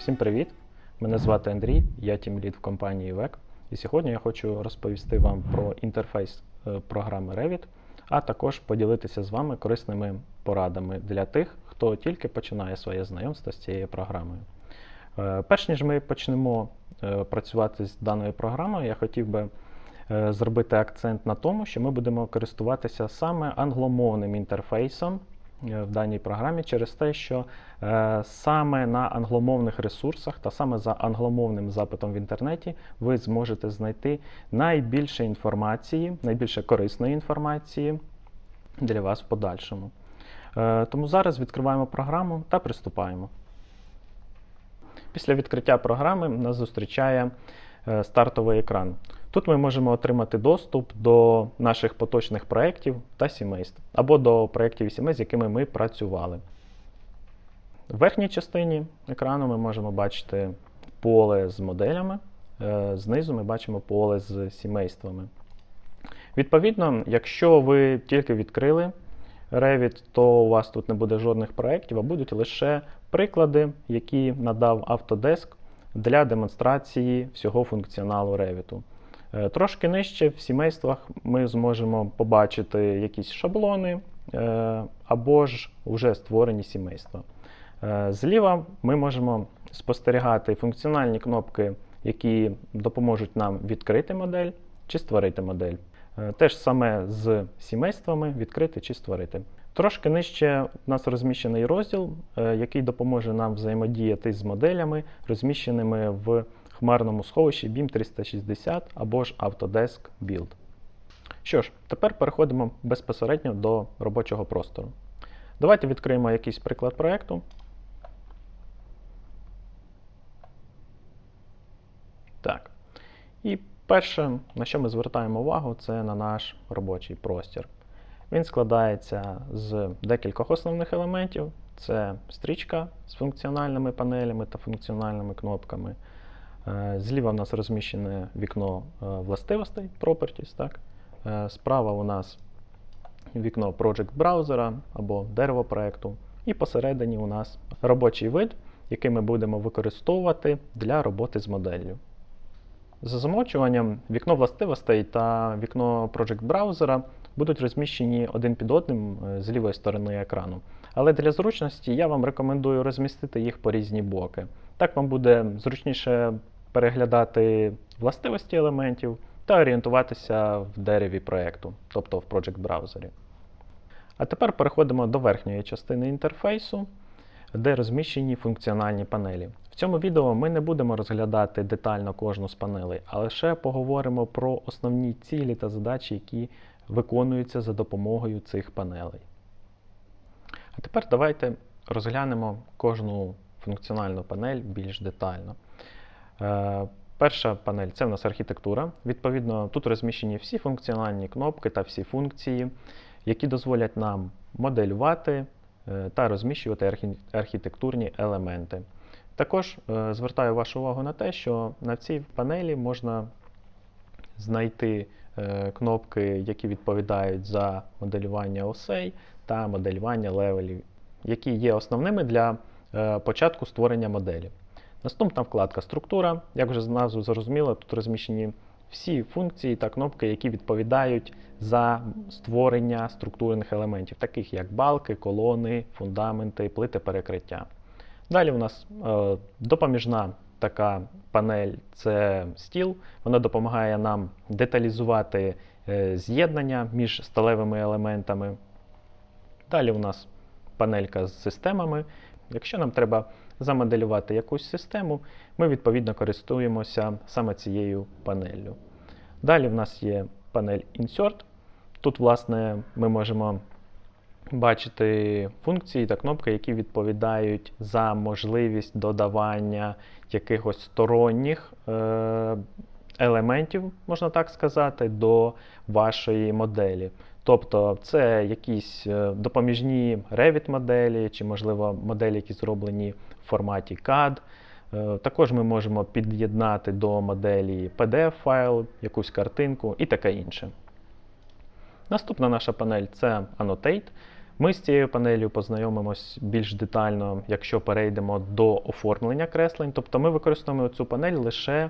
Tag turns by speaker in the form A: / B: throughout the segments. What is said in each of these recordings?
A: Всім привіт! Мене звати Андрій, я тімлід в компанії VEC. І сьогодні я хочу розповісти вам про інтерфейс програми Revit, а також поділитися з вами корисними порадами для тих, хто тільки починає своє знайомство з цією програмою. Перш ніж ми почнемо працювати з даною програмою, я хотів би зробити акцент на тому, що ми будемо користуватися саме англомовним інтерфейсом в даній програмі через те, що саме на англомовних ресурсах та саме за англомовним запитом в інтернеті ви зможете знайти найбільше інформації, найбільше корисної інформації для вас в подальшому. Тому зараз відкриваємо програму та приступаємо. Після відкриття програми нас зустрічає стартовий екран. Тут ми можемо отримати доступ до наших поточних проєктів та сімейств, або до проєктів і сімейств, з якими ми працювали. В верхній частині екрану ми можемо бачити поле з моделями, знизу ми бачимо поле з сімействами. Відповідно, якщо ви тільки відкрили Revit, то у вас тут не буде жодних проєктів, а будуть лише приклади, які надав Autodesk для демонстрації всього функціоналу Revit. Трошки нижче в сімействах ми зможемо побачити якісь шаблони або ж вже створені сімейства. Зліва ми можемо спостерігати функціональні кнопки, які допоможуть нам відкрити модель чи створити модель. Те ж саме з сімействами відкрити чи створити. Трошки нижче у нас розміщений розділ, який допоможе нам взаємодіяти з моделями, розміщеними в хмарному сховищі BIM 360 або ж Autodesk Build. Що ж, тепер переходимо безпосередньо до робочого простору. Давайте відкриємо якийсь приклад проєкту. Так. І перше, на що ми звертаємо увагу, це на наш робочий простір. Він складається з декількох основних елементів. Це стрічка з функціональними панелями та функціональними кнопками. Зліва у нас розміщене вікно властивостей, Properties. Так? Справа у нас вікно Project браузера або дерево проєкту. І посередині у нас робочий вид, який ми будемо використовувати для роботи з моделлю. За замовчуванням вікно властивостей та вікно Project браузера будуть розміщені один під одним з лівої сторони екрану. Але для зручності я вам рекомендую розмістити їх по різні боки. Так вам буде зручніше переглядати властивості елементів та орієнтуватися в дереві проєкту, тобто в Project браузері. А тепер переходимо до верхньої частини інтерфейсу, де розміщені функціональні панелі. В цьому відео ми не будемо розглядати детально кожну з панелей, а лише поговоримо про основні цілі та задачі, які виконуються за допомогою цих панелей. А тепер давайте розглянемо кожну функціональну панель більш детально. Перша панель – це в нас архітектура. Відповідно, тут розміщені всі функціональні кнопки та всі функції, які дозволять нам моделювати та розміщувати архітектурні елементи. Також звертаю вашу увагу на те, що на цій панелі можна знайти кнопки, які відповідають за моделювання осей та моделювання левелів, які є основними для початку створення моделі. Наступна вкладка «Структура». Як вже з назви зрозуміло, тут розміщені всі функції та кнопки, які відповідають за створення структурних елементів, таких як балки, колони, фундаменти, плити перекриття. Далі у нас допоміжна така панель – це стіл. Вона допомагає нам деталізувати з'єднання між сталевими елементами. Далі у нас панелька з системами. Якщо нам треба замоделювати якусь систему, ми відповідно користуємося саме цією панеллю. Далі в нас є панель Insert. Тут, власне, ми можемо бачити функції та кнопки, які відповідають за можливість додавання якихось сторонніх елементів, можна так сказати, до вашої моделі. Тобто це якісь допоміжні Revit-моделі, чи, можливо, моделі, які зроблені в форматі CAD. Також ми можемо під'єднати до моделі PDF-файл, якусь картинку і таке інше. Наступна наша панель – це Annotate. Ми з цією панелью познайомимось більш детально, якщо перейдемо до оформлення креслень. Тобто ми використовуємо цю панель лише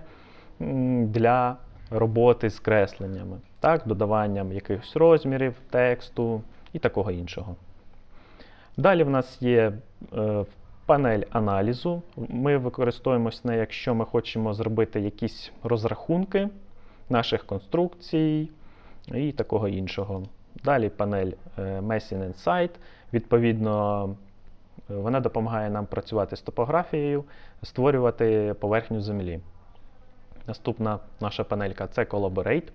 A: для роботи з кресленнями, так, додаванням якихось розмірів, тексту і такого іншого. Далі в нас є панель аналізу. Ми використовуємось нею, якщо ми хочемо зробити якісь розрахунки наших конструкцій і такого іншого. Далі панель Messing Insight. Відповідно, вона допомагає нам працювати з топографією, створювати поверхню землі. Наступна наша панелька – це Collaborate.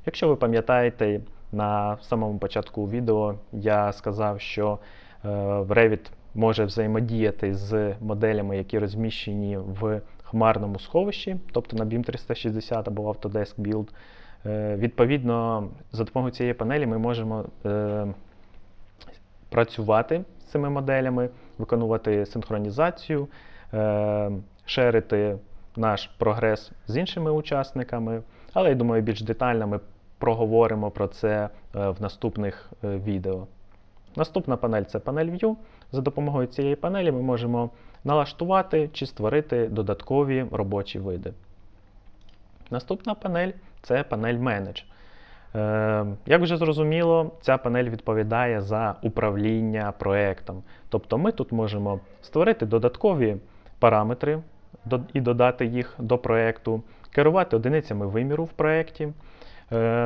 A: Якщо ви пам'ятаєте, на самому початку відео я сказав, що Revit може взаємодіяти з моделями, які розміщені в хмарному сховищі, тобто на BIM 360 або Autodesk Build. Відповідно, за допомогою цієї панелі ми можемо працювати з цими моделями, виконувати синхронізацію, шерити наш прогрес з іншими учасниками, але, я думаю, більш детально ми проговоримо про це в наступних відео. Наступна панель – це панель View. За допомогою цієї панелі ми можемо налаштувати чи створити додаткові робочі види. Наступна панель – це панель Manage. Як вже зрозуміло, ця панель відповідає за управління проєктом. Тобто ми тут можемо створити додаткові параметри і додати їх до проєкту, керувати одиницями виміру в проєкті,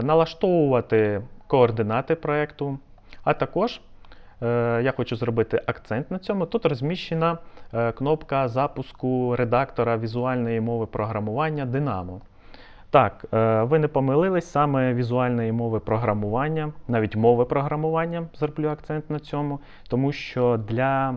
A: налаштовувати координати проєкту, а також я хочу зробити акцент на цьому. Тут розміщена кнопка запуску редактора візуальної мови програмування Dynamo. Так, ви не помилились, саме візуальної мови програмування, навіть мови програмування, зроблю акцент на цьому, тому що для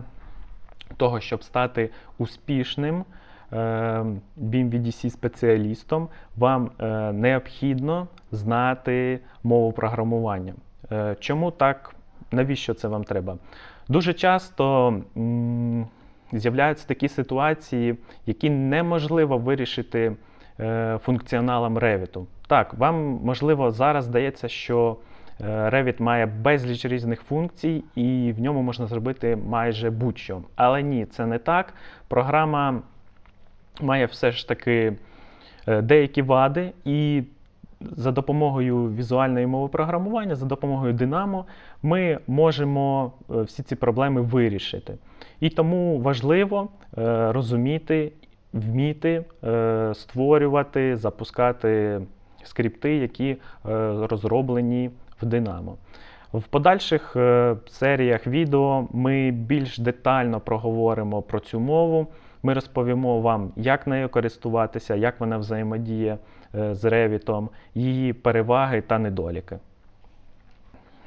A: того, щоб стати успішним BIM VDC спеціалістом, вам необхідно знати мову програмування. Чому так? Навіщо це вам треба? Дуже часто з'являються такі ситуації, які неможливо вирішити функціоналом Revit. Так, вам, можливо, зараз здається, що Revit має безліч різних функцій і в ньому можна зробити майже будь-що. Але ні, це не так. Програма має все ж таки деякі вади, і за допомогою візуальної мови програмування, за допомогою Dynamo ми можемо всі ці проблеми вирішити. І тому важливо розуміти, вміти створювати, запускати скрипти, які розроблені в Dynamo. В подальших серіях відео ми більш детально проговоримо про цю мову. Ми розповімо вам, як нею користуватися, як вона взаємодіє з Revit, її переваги та недоліки.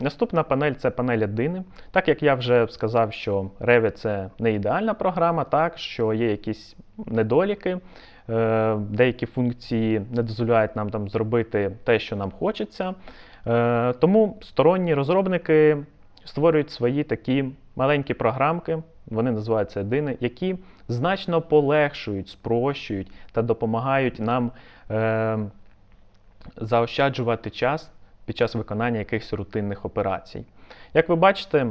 A: Наступна панель – це панель Addini. Так як я вже сказав, що Revit – це не ідеальна програма, так, що є якісь недоліки, деякі функції не дозволяють нам там зробити те, що нам хочеться. Тому сторонні розробники створюють свої такі маленькі програмки, вони називаються Addini, які значно полегшують, спрощують та допомагають нам заощаджувати час під час виконання якихось рутинних операцій. Як ви бачите,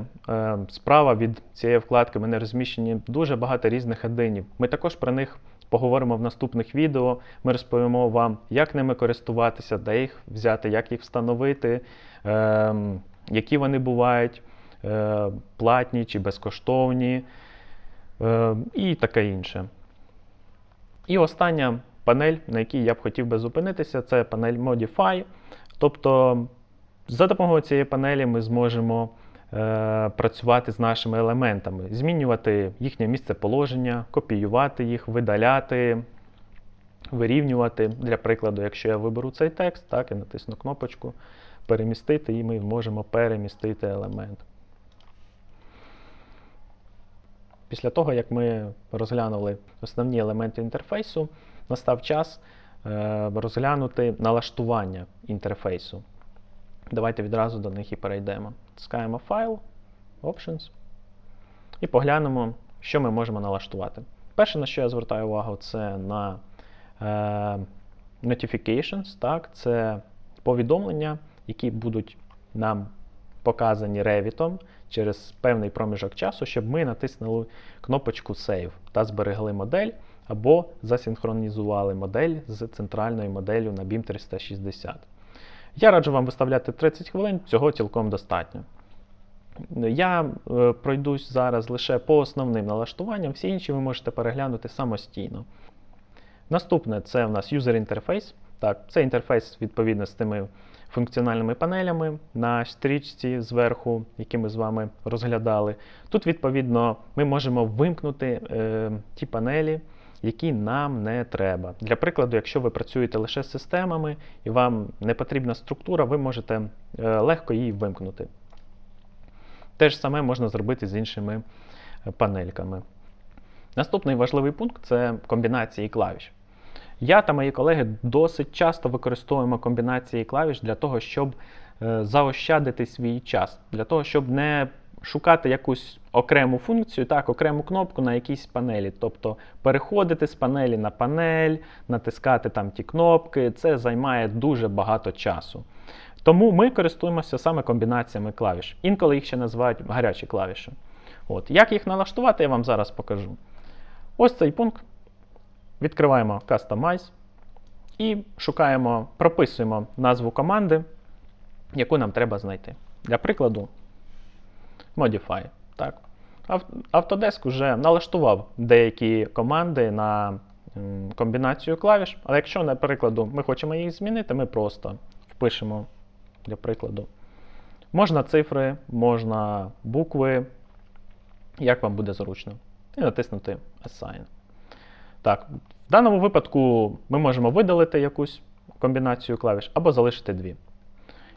A: справа від цієї вкладки в мене розміщені дуже багато різних аддинів. Ми також про них поговоримо в наступних відео. Ми розповімо вам, як ними користуватися, де їх взяти, як їх встановити, які вони бувають, платні чи безкоштовні і таке інше. І остання панель, на якій я б хотів би зупинитися, це панель Modify. Тобто за допомогою цієї панелі ми зможемо працювати з нашими елементами, змінювати їхнє місцеположення, копіювати їх, видаляти, вирівнювати. Для прикладу, якщо я виберу цей текст, так, і натисну кнопочку «Перемістити», і ми можемо перемістити елемент. Після того, як ми розглянули основні елементи інтерфейсу, настав час розглянути налаштування інтерфейсу. Давайте відразу до них і перейдемо. Тискаємо «Файл», «Options» і поглянемо, що ми можемо налаштувати. Перше, на що я звертаю увагу, це на Notifications. Так? Це повідомлення, які будуть нам показані Revit через певний проміжок часу, щоб ми натиснули кнопочку Save та зберегли модель або засинхронізували модель з центральною моделлю на BIM 360. Я раджу вам виставляти 30 хвилин, цього цілком достатньо. Я пройдусь зараз лише по основним налаштуванням, всі інші ви можете переглянути самостійно. Наступне це у нас User Interface. Так, це інтерфейс відповідно з тими функціональними панелями на стрічці зверху, які ми з вами розглядали. Тут, відповідно, ми можемо вимкнути ті панелі, які нам не треба. Для прикладу, якщо ви працюєте лише з системами і вам не потрібна структура, ви можете легко її вимкнути. Те ж саме можна зробити з іншими панельками. Наступний важливий пункт – це комбінації клавіш. Я та мої колеги досить часто використовуємо комбінації клавіш для того, щоб заощадити свій час, для того, щоб не шукати якусь окрему функцію, так, окрему кнопку на якійсь панелі. Тобто переходити з панелі на панель, натискати там ті кнопки, це займає дуже багато часу. Тому ми користуємося саме комбінаціями клавіш. Інколи їх ще називають гарячі клавіші. От. Як їх налаштувати, я вам зараз покажу. Ось цей пункт. Відкриваємо Customize і шукаємо, прописуємо назву команди, яку нам треба знайти. Для прикладу, Modify. Так. Autodesk вже налаштував деякі команди на комбінацію клавіш, але якщо, наприклад, ми хочемо їх змінити, ми просто впишемо, для прикладу, можна цифри, можна букви, як вам буде зручно, і натиснути Assign. Так, в даному випадку ми можемо видалити якусь комбінацію клавіш або залишити дві.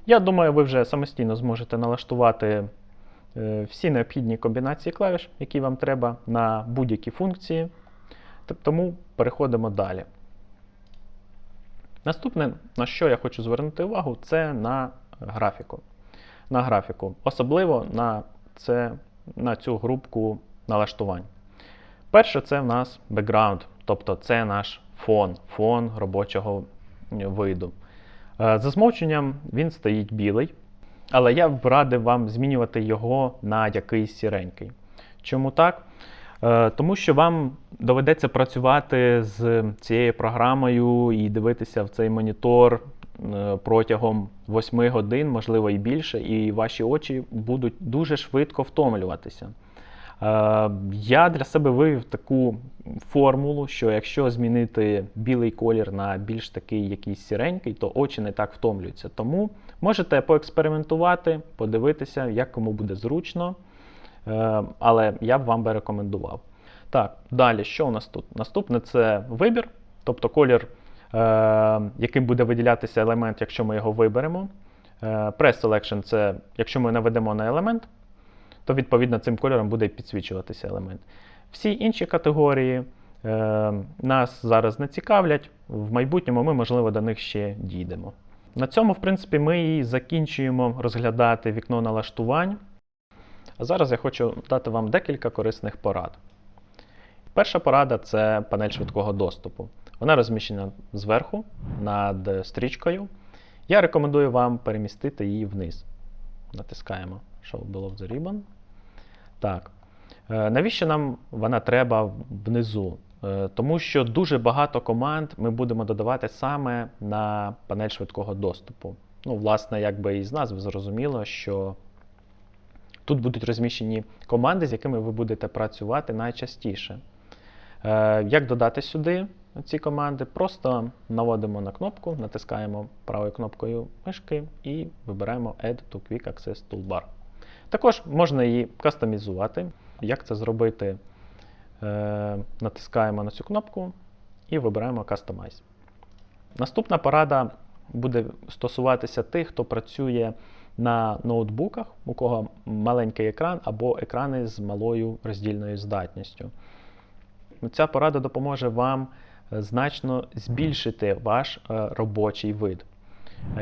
A: Я думаю, ви вже самостійно зможете налаштувати всі необхідні комбінації клавіш, які вам треба на будь-які функції. Тому переходимо далі. Наступне, на що я хочу звернути увагу, це на графіку. На графіку. Особливо на цю групку налаштувань. Перше, це в нас background, тобто це наш фон робочого виду. За замовченням він стоїть білий, але я б радив вам змінювати його на якийсь сіренький. Чому так? Тому що вам доведеться працювати з цією програмою і дивитися в цей монітор протягом 8 годин, можливо і більше, і ваші очі будуть дуже швидко втомлюватися. Я для себе вивів таку формулу, що якщо змінити білий колір на більш такий якийсь сіренький, то очі не так втомлюються. Тому можете поекспериментувати, подивитися, як кому буде зручно, але я б вам би рекомендував. Так, далі, що у нас тут? Наступне – це вибір, тобто колір, яким буде виділятися елемент, якщо ми його виберемо. Press Selection – це якщо ми наведемо на елемент, то відповідно цим кольором буде підсвічуватися елемент. Всі інші категорії нас зараз не цікавлять, в майбутньому ми, можливо, до них ще дійдемо. На цьому, в принципі, ми і закінчуємо розглядати вікно налаштувань. А зараз я хочу дати вам декілька корисних порад. Перша порада – це панель швидкого доступу. Вона розміщена зверху, над стрічкою. Я рекомендую вам перемістити її вниз. Натискаємо Show Below the Ribbon. Так. Навіщо нам вона треба внизу? Тому що дуже багато команд ми будемо додавати саме на панель швидкого доступу. Ну, власне, якби із назви зрозуміло, що тут будуть розміщені команди, з якими ви будете працювати найчастіше. Як додати сюди ці команди? Просто наводимо на кнопку, натискаємо правою кнопкою мишки і вибираємо Add to Quick Access Toolbar. Також можна її кастомізувати. Як це зробити? Натискаємо на цю кнопку і вибираємо Customize. Наступна порада буде стосуватися тих, хто працює на ноутбуках, у кого маленький екран або екрани з малою роздільною здатністю. Ця порада допоможе вам значно збільшити ваш робочий вид.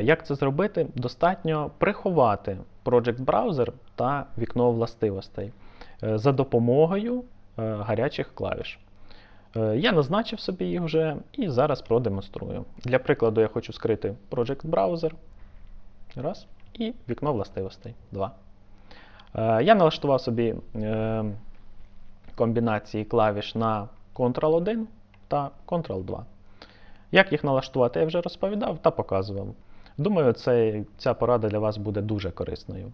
A: Як це зробити? Достатньо приховати Project Browser та вікно властивостей за допомогою гарячих клавіш. Я назначив собі їх вже і зараз продемонструю. Для прикладу я хочу скрити Project Browser. Раз. і вікно властивостей 2. Я налаштував собі комбінації клавіш на Ctrl-1 та Ctrl-2. Як їх налаштувати, я вже розповідав та показував. Думаю, ця порада для вас буде дуже корисною.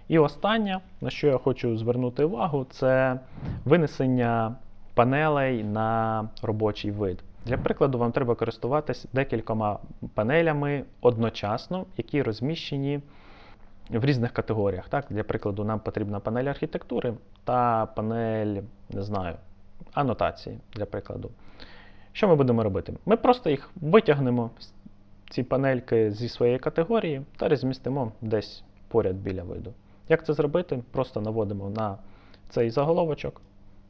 A: І останнє, на що я хочу звернути увагу, це винесення панелей на робочий вид. Для прикладу, вам треба користуватись декількома панелями одночасно, які розміщені в різних категоріях. Так? Для прикладу, нам потрібна панель архітектури та панель, не знаю, анотації, для прикладу. Що ми будемо робити? Ми просто їх витягнемо, ці панельки зі своєї категорії, та розмістимо десь поряд біля виду. Як це зробити? Просто наводимо на цей заголовочок,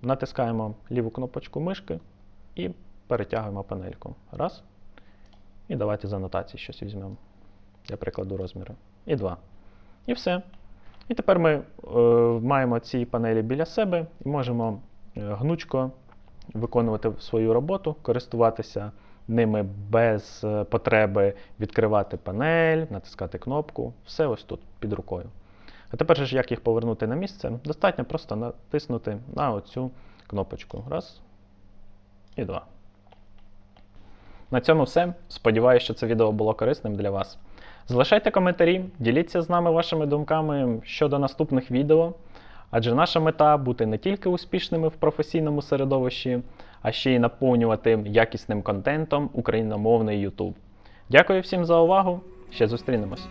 A: натискаємо ліву кнопочку мишки і перетягуємо панельку. Раз. І давайте з анотації щось візьмемо. Для прикладу розміри. І 2. І все. І тепер ми маємо ці панелі біля себе і можемо гнучко виконувати свою роботу, користуватися ними без потреби відкривати панель, натискати кнопку. Все ось тут, під рукою. А тепер ж, як їх повернути на місце, достатньо просто натиснути на оцю кнопочку. Раз. І 2. На цьому все. Сподіваюся, що це відео було корисним для вас. Залишайте коментарі, діліться з нами вашими думками щодо наступних відео, адже наша мета – бути не тільки успішними в професійному середовищі, а ще й наповнювати якісним контентом україномовний YouTube. Дякую всім за увагу, ще зустрінемось!